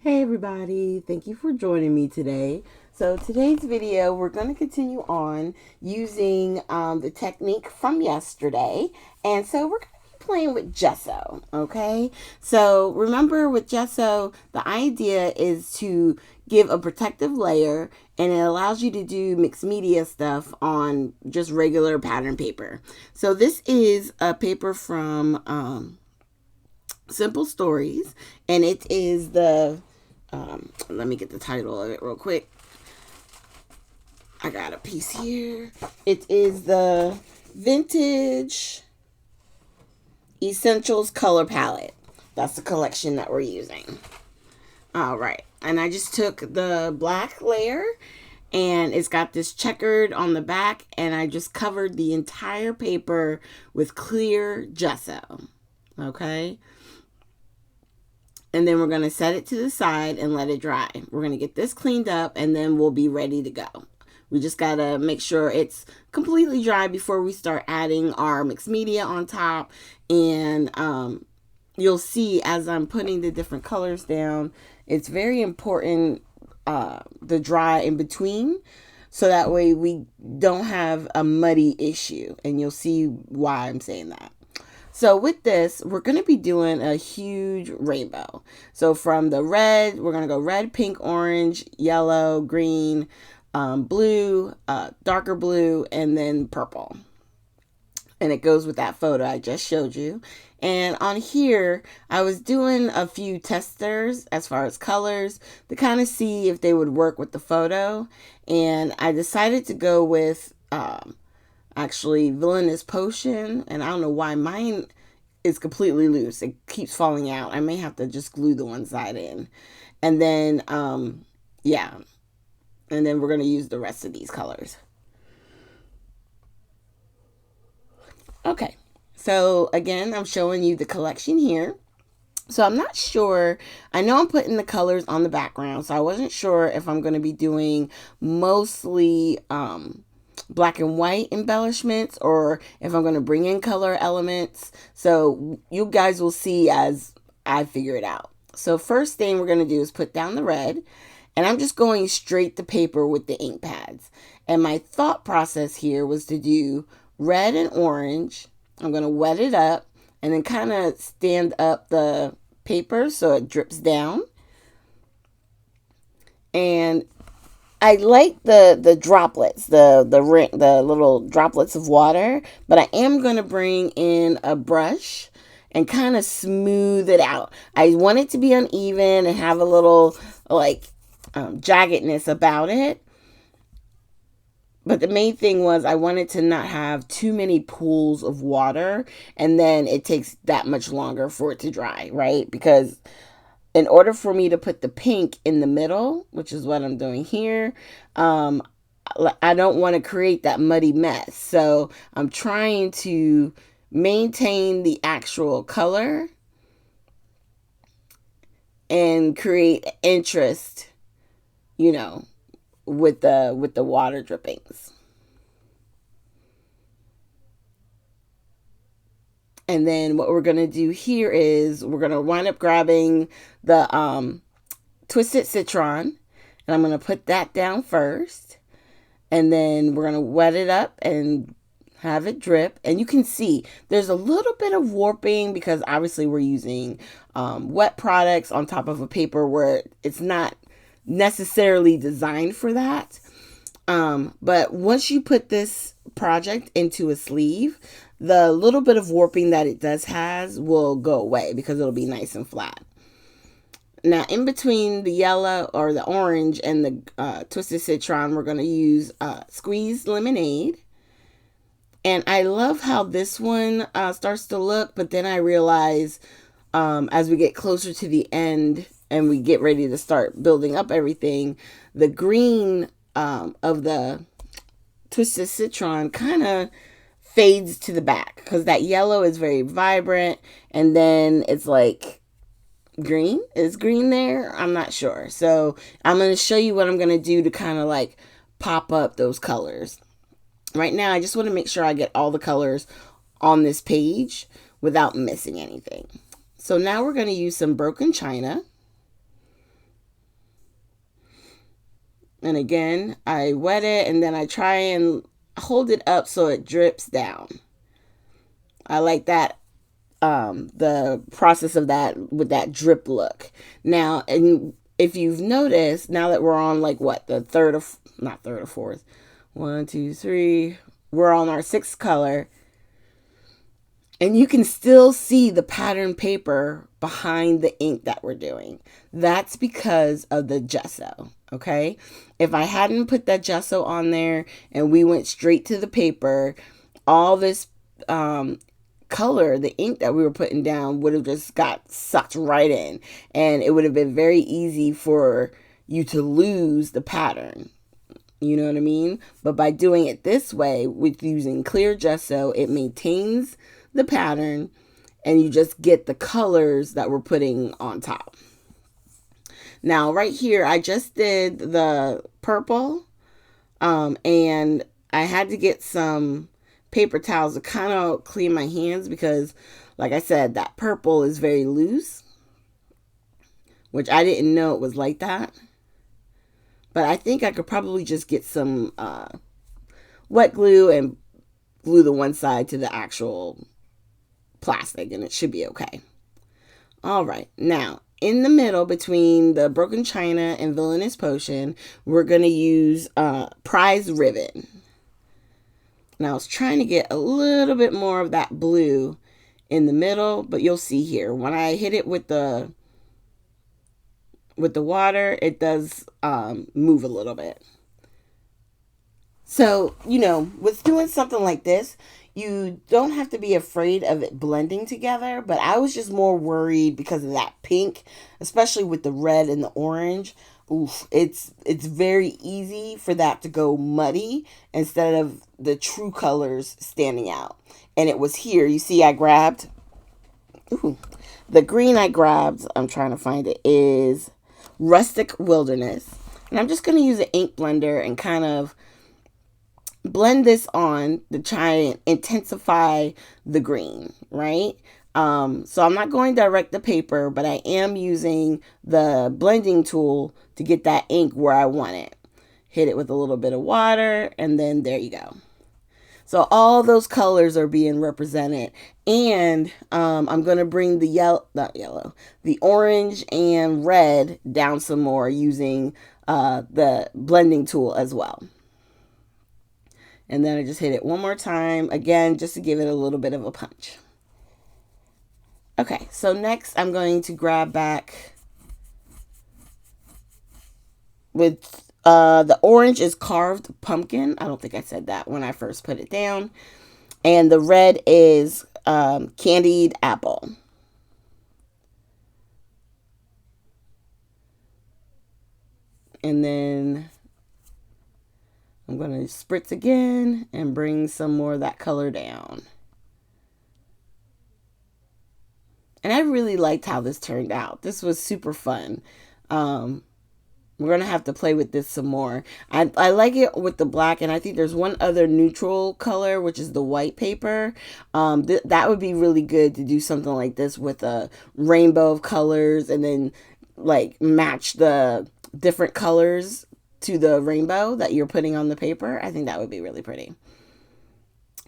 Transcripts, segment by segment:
Hey everybody, thank you for joining me today. So today's video, we're going to continue on using the technique from yesterday. And so we're going to be playing with gesso, okay? So remember with gesso, the idea is to give a protective layer and it allows you to do mixed media stuff on just regular pattern paper. So this is a paper from Simple Stories, and it is the let me get the title of it real quick. I got a piece here. It is the Vintage Essentials Color Palette. That's the collection that we're using. All right. And I just took the black layer and it's got this checkered on the back, and I just covered the entire paper with clear gesso. Okay. And then we're going to set it to the side and let it dry. We're going to get this cleaned up and then we'll be ready to go. We just got to make sure it's completely dry before we start adding our mixed media on top. And you'll see as I'm putting the different colors down, it's very important the dry in between, so that way we don't have a muddy issue. And you'll see why I'm saying that. So with this, we're going to be doing a huge rainbow. So from the red, we're going to go red, pink, orange, yellow, green, blue, darker blue, and then purple. And it goes with that photo I just showed you. And on here, I was doing a few testers as far as colors to kind of see if they would work with the photo. And I decided to go with actually Villainous Potion, and I don't know why mine is completely loose. It keeps falling out. I may have to just glue the one side in. And then yeah, and then we're going to use the rest of these colors. Okay, so again, I'm showing you the collection here. So I'm not sure. I know I'm putting the colors on the background, so I wasn't sure if I'm going to be doing mostly black and white embellishments or if I'm going to bring in color elements. So you guys will see as I figure it out. So first thing we're going to do is put down the red, and I'm just going straight to paper with the ink pads. And my thought process here was to do red and orange. I'm going to wet it up and then kind of stand up the paper so it drips down. And I like the droplets, the little droplets of water, but I am going to bring in a brush and kind of smooth it out. I want it to be uneven and have a little like jaggedness about it. But the main thing was I wanted to not have too many pools of water, and then it takes that much longer for it to dry, right? Because in order for me to put the pink in the middle, which is what I'm doing here, I don't want to create that muddy mess. So I'm trying to maintain the actual color and create interest, you know, with the water drippings. And then what we're going to do here is we're going to wind up grabbing the Twisted Citron, and I'm going to put that down first. And then we're going to wet it up and have it drip. And you can see there's a little bit of warping because obviously we're using wet products on top of a paper where it's not necessarily designed for that. But once you put this project into a sleeve, the little bit of warping that it does has will go away because it'll be nice and flat. Now, in between the yellow or the orange and the Twisted Citron, we're going to use squeezed lemonade. And I love how this one starts to look, but then I realize as we get closer to the end and we get ready to start building up everything, the green of the Twisted Citron kind of fades to the back because that yellow is very vibrant, and then it's like green. Is green there? I'm not sure. So I'm going to show you what I'm going to do to kind of like pop up those colors. Right now, I just want to make sure I get all the colors on this page without missing anything. So now we're going to use some broken china. And again, I wet it and then I try and hold it up so it drips down. I like that, the process of that with that drip look. Now, and if you've noticed, now that we're on like what, the third of, not third or fourth, 1, 2, 3, we're on our sixth color. And you can still see the pattern paper behind the ink that we're doing. That's because of the gesso, okay? If I hadn't put that gesso on there and we went straight to the paper, all this color, the ink that we were putting down would have just got sucked right in. And it would have been very easy for you to lose the pattern. You know what I mean? But by doing it this way, with using clear gesso, it maintains the pattern and you just get the colors that we're putting on top. Now right here, I just did the purple, and I had to get some paper towels to kind of clean my hands because, like I said, that purple is very loose, which I didn't know it was like that. But I think I could probably just get some wet glue and glue the one side to the actual plastic and it should be okay. All right, now in the middle between the Broken China and Villainous Potion, we're going to use Prize Ribbon. Now I was trying to get a little bit more of that blue in the middle, but you'll see here when I hit it with the water, it does move a little bit. So, you know, with doing something like this, you don't have to be afraid of it blending together, but I was just more worried because of that pink, especially with the red and the orange. Oof, it's very easy for that to go muddy instead of the true colors standing out. And it was here, you see I grabbed, the green I grabbed, I'm trying to find it, is Rustic Wilderness. And I'm just going to use an ink blender and kind of blend this on to try and intensify the green, right? So I'm not going direct to paper, but I am using the blending tool to get that ink where I want it. Hit it with a little bit of water, and then there you go. So all those colors are being represented. And I'm going to bring the orange and red down some more using the blending tool as well. And then I just hit it one more time, again, just to give it a little bit of a punch. Okay, so next I'm going to grab back with the orange is Carved Pumpkin. I don't think I said that when I first put it down. And the red is Candied Apple. And then I'm going to spritz again and bring some more of that color down. And I really liked how this turned out. This was super fun. We're going to have to play with this some more. I like it with the black, and I think there's one other neutral color, which is the white paper. That would be really good to do something like this with a rainbow of colors and then like match the different colors to the rainbow that you're putting on the paper. I think that would be really pretty.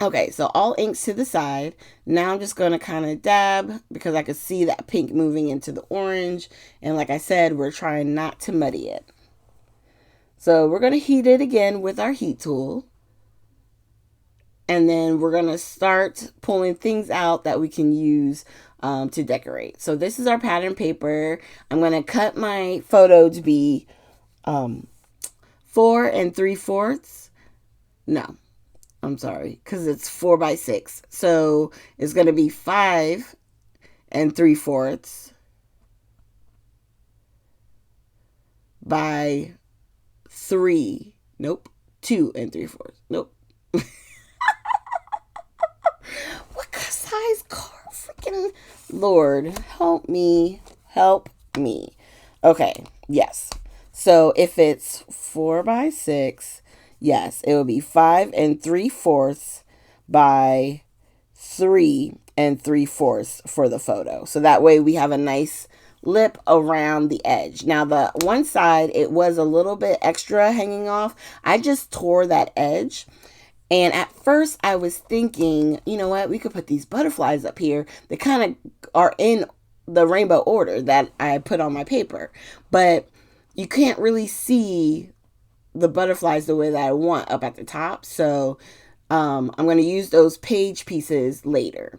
Okay, so all inks to the side. Now I'm just going to kind of dab because I could see that pink moving into the orange. And like I said, we're trying not to muddy it. So we're going to heat it again with our heat tool. And then we're going to start pulling things out that we can use to decorate. So this is our pattern paper. I'm going to cut my photo to be 4 3/4. No. I'm sorry, because it's 4 by 6. So it's going to be 5 3/4 by 3. Nope. 2 3/4. Nope. What size car? Freaking Lord, help me. Help me. Okay. Yes. So if it's 4 by 6. Yes, it will be 5 3/4 by 3 3/4 for the photo. So that way we have a nice lip around the edge. Now the one side, it was a little bit extra hanging off. I just tore that edge. And at first I was thinking, you know what, we could put these butterflies up here. They kind of are in the rainbow order that I put on my paper. But you can't really see the butterflies the way that I want up at the top. So I'm going to use those page pieces later.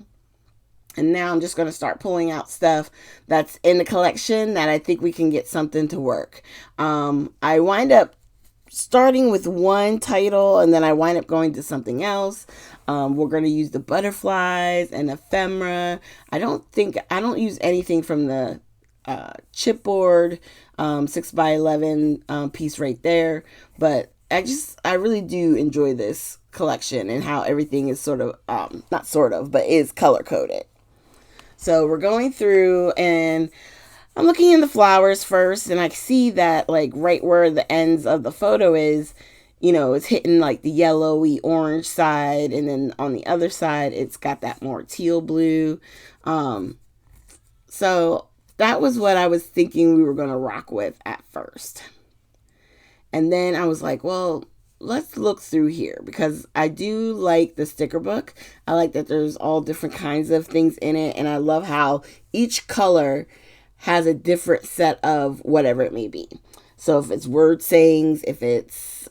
And now I'm just going to start pulling out stuff that's in the collection that I think we can get something to work. I wind up starting with one title and then I wind up going to something else. We're going to use the butterflies and ephemera. I don't use anything from the chipboard 6x11 piece right there, but I really do enjoy this collection and how everything is sort of not sort of, but is color coded. So we're going through and I'm looking in the flowers first, and I see that like right where the ends of the photo is, it's hitting like the yellowy orange side, and then on the other side it's got that more teal blue. So that was what I was thinking we were going to rock with at first. And then I was like, well, let's look through here because I do like the sticker book. I like that there's all different kinds of things in it, and I love how each color has a different set of whatever it may be. So if it's word sayings, if it's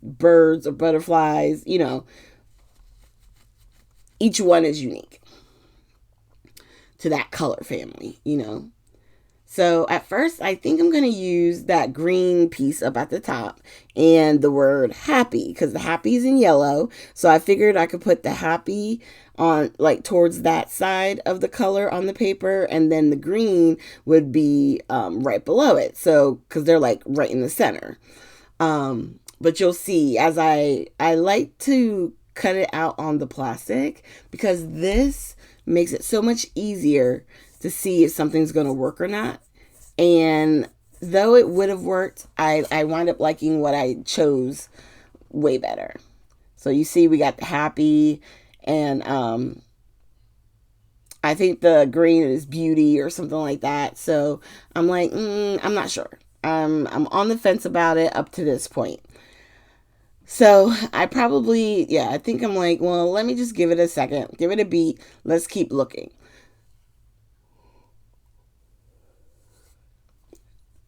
birds or butterflies, each one is unique to that color family. So at first, I think I'm going to use that green piece up at the top and the word happy, because the happy is in yellow. So I figured I could put the happy on like towards that side of the color on the paper, and then the green would be right below it. So because they're like right in the center. But you'll see as I like to cut it out on the plastic because this makes it so much easier to see if something's going to work or not. And though it would have worked, I wind up liking what I chose way better. So you see we got the happy, and I think the green is beauty or something like that. So I'm like, I'm not sure. I'm on the fence about it up to this point. So I think I'm like, well, let me just give it a second, give it a beat. Let's keep looking.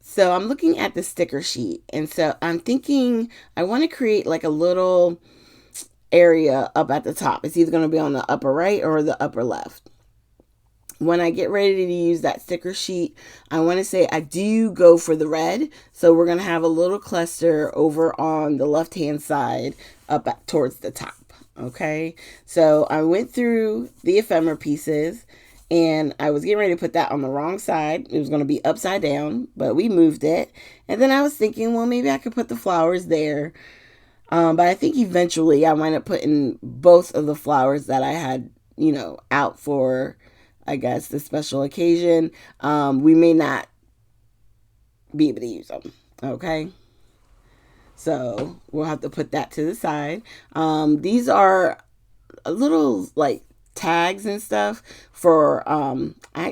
So I'm looking at the sticker sheet, and so I'm thinking I want to create like a little area up at the top. It's either going to be on the upper right or the upper left. When I get ready to use that sticker sheet, I want to say I do go for the red. So we're going to have a little cluster over on the left-hand side up towards the top. Okay, so I went through the ephemera pieces, and I was getting ready to put that on the wrong side. It was going to be upside down, but we moved it. And then I was thinking, well, maybe I could put the flowers there. But I think eventually I wind up putting both of the flowers that I had, out for, I guess, the special occasion. We may not be able to use them. Okay. So we'll have to put that to the side. These are a little like tags and stuff for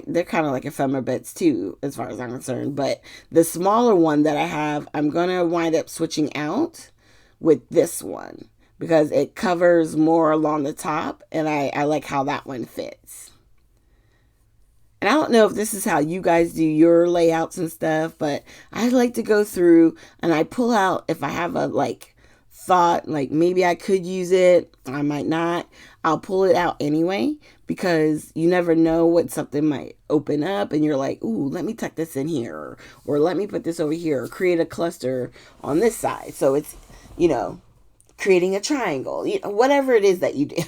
they're kind of like ephemera bits too as far as I'm concerned, but the smaller one that I have, I'm gonna wind up switching out with this one because it covers more along the top, and I like how that one fits. And I don't know if this is how you guys do your layouts and stuff, but I like to go through and I pull out if I have a thought like maybe I could use it, I might not. I'll pull it out anyway because you never know what something might open up, and you're like, ooh, let me tuck this in here, or let me put this over here, or create a cluster on this side. So it's, creating a triangle, whatever it is that you do,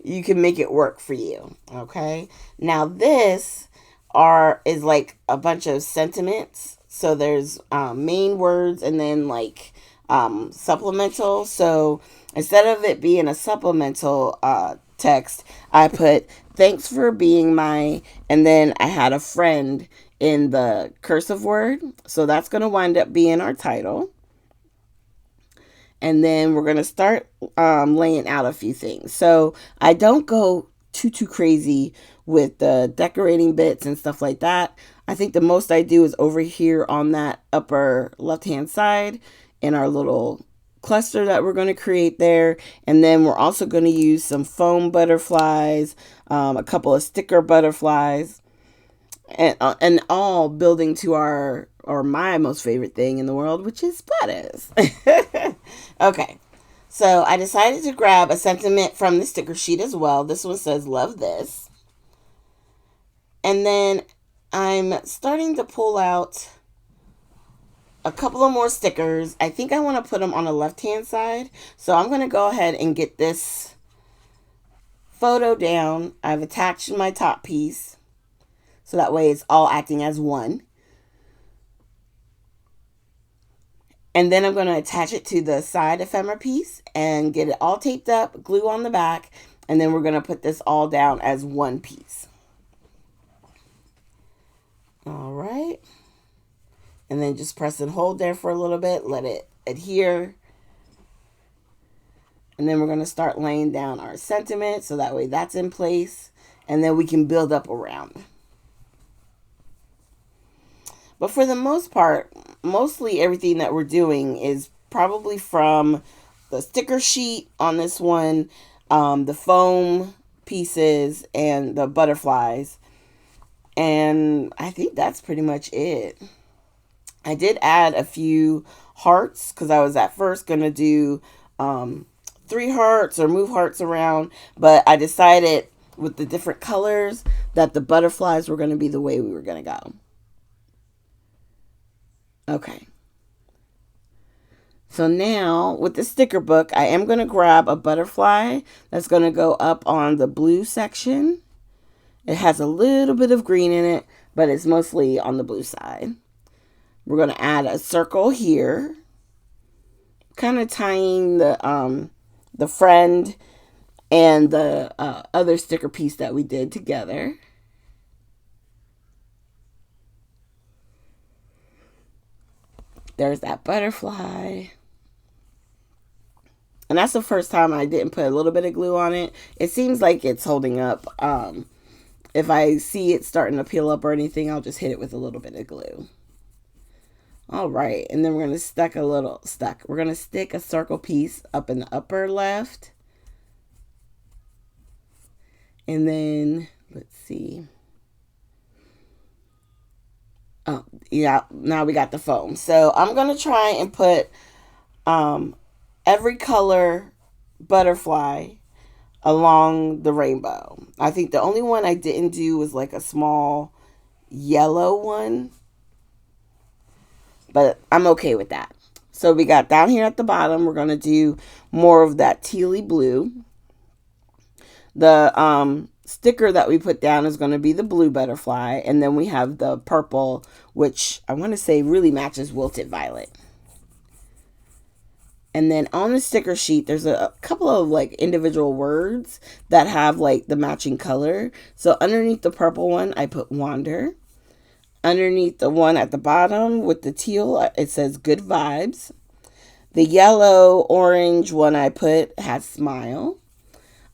you can make it work for you. Okay. Now this is like a bunch of sentiments. So there's main words and then supplemental. So instead of it being a supplemental text, I put thanks for being my, and then I had a friend in the cursive word. So that's going to wind up being our title. And then we're going to start laying out a few things. So I don't go too crazy with the decorating bits and stuff like that. I think the most I do is over here on that upper left-hand side in our little cluster that we're going to create there. And then we're also going to use some foam butterflies, a couple of sticker butterflies, and all building to our, or my most favorite thing in the world, which is splatters. Okay. So I decided to grab a sentiment from the sticker sheet as well. This one says, love this. And then I'm starting to pull out a couple of more stickers. I think I want to put them on the left-hand side. So I'm going to go ahead and get this photo down. I've attached my top piece, so that way it's all acting as one. And then I'm going to attach it to the side ephemera piece and get it all taped up, glue on the back, and then we're going to put this all down as one piece. All right. And then just press and hold there for a little bit, let it adhere. And then we're going to start laying down our sentiment, so that way that's in place, and then we can build up around. But for the most part, mostly everything that we're doing is probably from the sticker sheet on this one, the foam pieces, and the butterflies. And I think that's pretty much it. I did add a few hearts because I was at first going to do 3 hearts or move hearts around, but I decided with the different colors that the butterflies were going to be the way we were going to go. Okay. So now with the sticker book, I am going to grab a butterfly that's going to go up on the blue section. It has a little bit of green in it, but it's mostly on the blue side. We're going to add a circle here, kind of tying the friend and the other sticker piece that we did together. There's that butterfly. And that's the first time I didn't put a little bit of glue on it. It seems like it's holding up. If I see it starting to peel up or anything, I'll just hit it with a little bit of glue. All right, and then we're going to We're going to stick a circle piece up in the upper left. And then, let's see. Oh, yeah, now we got the foam. So I'm going to try and put every color butterfly along the rainbow. I think the only one I didn't do was like a small yellow one, but I'm okay with that. So we got down here at the bottom, we're going to do more of that tealy blue. The sticker that we put down is going to be the blue butterfly, and then we have the purple, which I want to say really matches Wilted Violet. And then on the sticker sheet, there's a couple of like individual words that have like the matching color. So underneath the purple one, I put wander. Underneath the one at the bottom with the teal, it says good vibes. The yellow orange one I put has smile.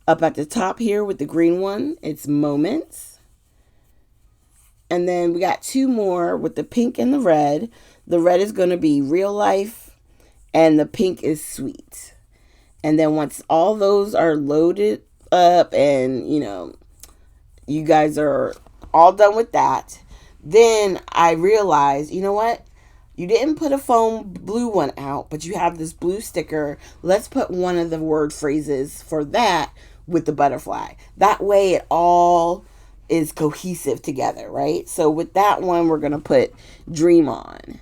Up at the top here with the green one, it's moments. And then we got 2 more with the pink and the red. The red is going to be real life, and the pink is sweet. And then once all those are loaded up and, you guys are all done with that, then I realized, you know what? You didn't put a foam blue one out, but you have this blue sticker. Let's put one of the word phrases for that with the butterfly. That way it all is cohesive together, right? So with that one, we're going to put dream on.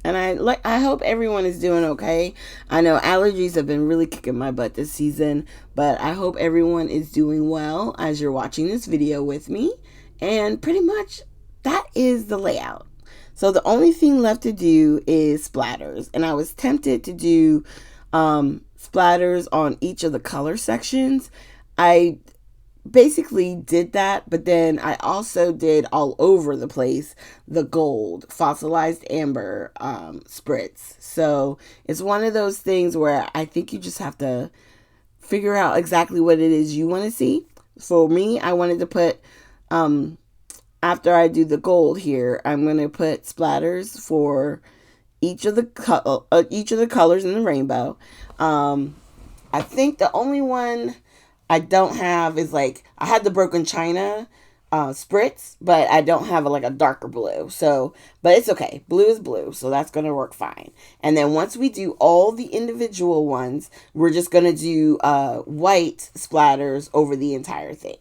And I hope everyone is doing okay. I know allergies have been really kicking my butt this season, but I hope everyone is doing well as you're watching this video with me. And pretty much that is the layout. So the only thing left to do is splatters. And I was tempted to do splatters on each of the color sections. I basically did that, but then I also did all over the place the gold fossilized amber spritz. So it's one of those things where I think you just have to figure out exactly what it is you want to see. For me, I wanted to put, after I do the gold here, I'm going to put splatters for each of the colors in the rainbow. I think the only one I don't have is like, I had the Broken China spritz, but I don't have like a darker blue. So, but it's okay. Blue is blue, so that's going to work fine. And then once we do all the individual ones, we're just going to do white splatters over the entire thing.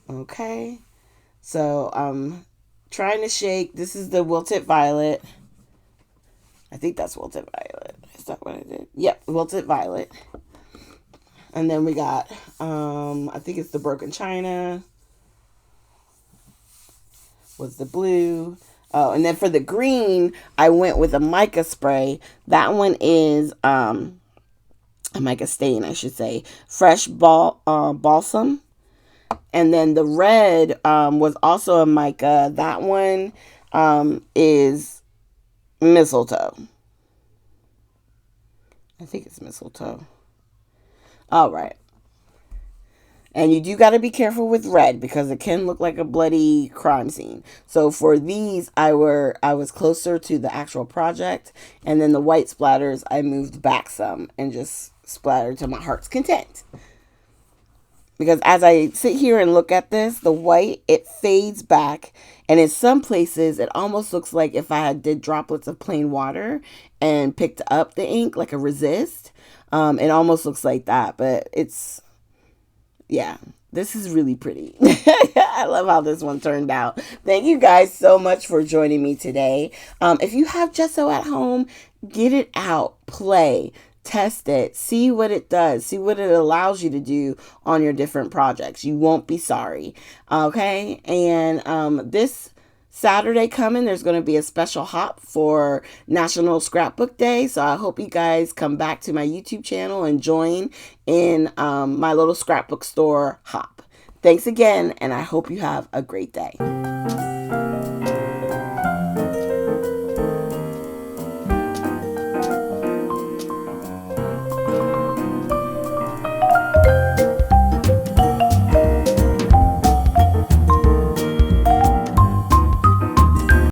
Okay. So I'm trying to shake. This is the Wilted Violet. I think that's Wilted Violet. Is that what I did? Yep, Wilted Violet. And then we got, I think it's the Broken China. Was the blue. Oh, and then for the green, I went with a mica spray. That one is a mica stain, I should say. Fresh balsam. And then the red was also a mica. That one is mistletoe. I think it's mistletoe. All right. And you do got to be careful with red because it can look like a bloody crime scene. So for these, I was closer to the actual project. And then the white splatters, I moved back some and just splattered to my heart's content. Because as I sit here and look at this, the white, it fades back. And in some places, it almost looks like if I did droplets of plain water and picked up the ink like a resist. It almost looks like that. But it's, yeah, this is really pretty. I love how this one turned out. Thank you guys so much for joining me today. If you have gesso at home, get it out, play. Test it, see what it does, see what it allows you to do on your different projects. You won't be sorry. Okay, and this Saturday coming, there's going to be a special hop for National Scrapbook Day. So I hope you guys come back to my YouTube channel and join in my little scrapbook store hop. Thanks again, and I hope you have a great day.